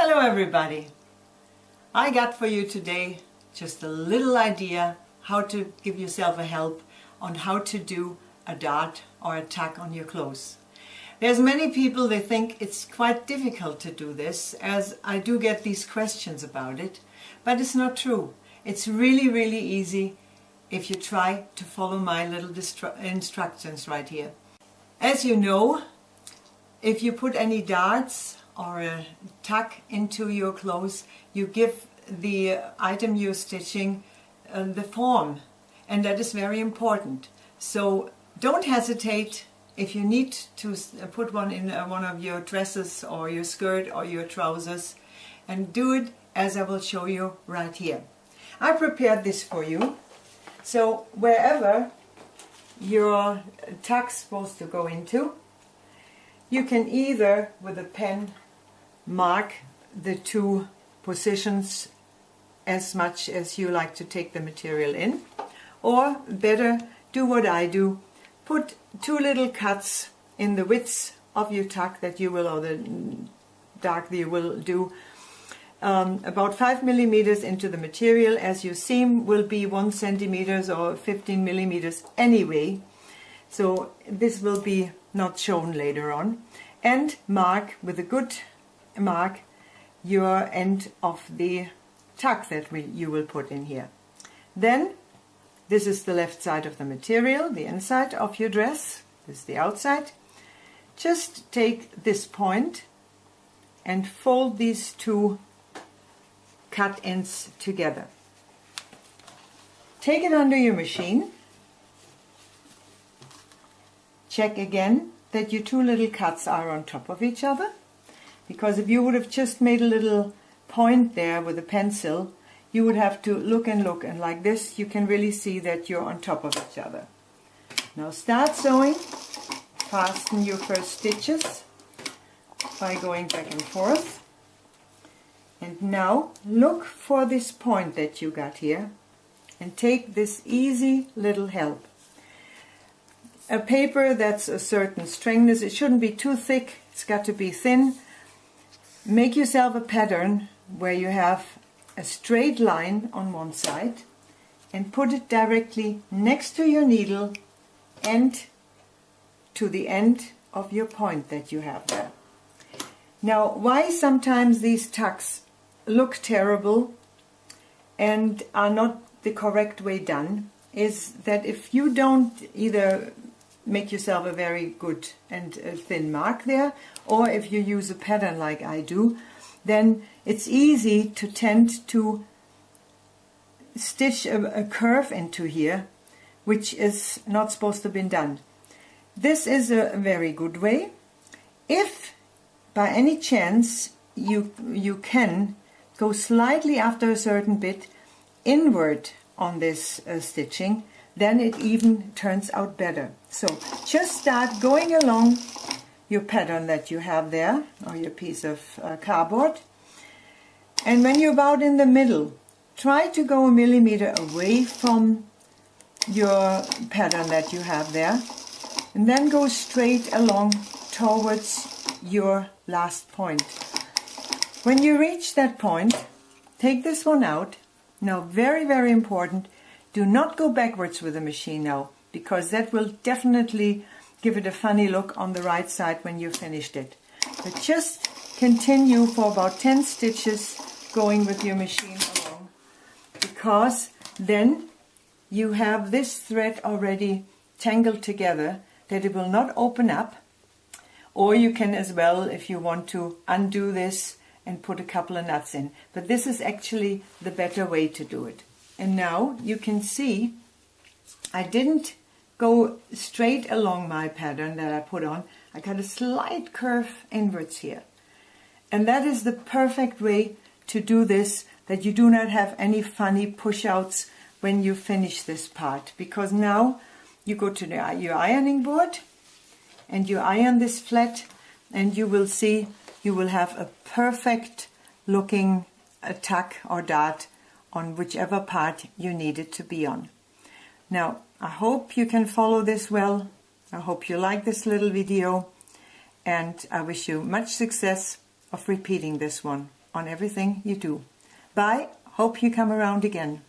Hello everybody! I got for you today just a little idea how to give yourself a help on how to do a dart or a tack on your clothes. There's many people, they think it's quite difficult to do this, as I do get these questions about it, but it's not true. It's really easy if you try to follow my little instructions right here. As you know, if you put any darts or a tack into your clothes, you give the item you're stitching the form, and that is very important. So don't hesitate if you need to put one in one of your dresses or your skirt or your trousers, and do it as I will show you right here. I prepared this for you, so wherever your tack's supposed to go into, you can either with a pen mark the two positions as much as you like to take the material in, or better, do what I do, put two little cuts in the width of your tack that you will, or the dark that you will do, about 5 millimeters into the material, as your seam will be 1 centimeters or 15 millimeters anyway, so this will be not shown later on, and mark with a good mark your end of the tack that you will put in here. Then this is the left side of the material, the inside of your dress, this is the outside. Just take this point and fold these two cut ends together. Take it under your machine. Check again that your two little cuts are on top of each other, because if you would have just made a little point there with a pencil, you would have to look, and like this you can really see that you're on top of each other. Now start sewing. Fasten your first stitches by going back and forth, and now look for this point that you got here and take this easy little help. A paper that's a certain strengthness, it shouldn't be too thick, it's got to be thin. Make yourself a pattern where you have a straight line on one side and put it directly next to your needle and to the end of your point that you have there. Now, why sometimes these tucks look terrible and are not the correct way done is that if you don't either make yourself a very good and thin mark there, or if you use a pattern like I do, then it's easy to tend to stitch a curve into here, which is not supposed to be done. This is a very good way. If by any chance you can go slightly after a certain bit inward on this stitching, then it even turns out better. So just start going along your pattern that you have there, or your piece of cardboard, and when you're about in the middle, try to go a millimeter away from your pattern that you have there, and then go straight along towards your last point. When you reach that point, take this one out. Now, very important, do not go backwards with the machine now, because that will definitely give it a funny look on the right side when you finished it. But just continue for about 10 stitches going with your machine along, because then you have this thread already tangled together that it will not open up. Or you can as well, if you want to, undo this and put a couple of knots in. But this is actually the better way to do it. And now you can see I didn't go straight along my pattern that I put on. I got a slight curve inwards here. And that is the perfect way to do this, that you do not have any funny push-outs when you finish this part. Because now you go to your ironing board and you iron this flat, and you will see you will have a perfect looking tack or dart on whichever part you need it to be on. Now, I hope you can follow this well. I hope you like this little video, and I wish you much success of repeating this one. on everything you do. Bye. Hope you come around again.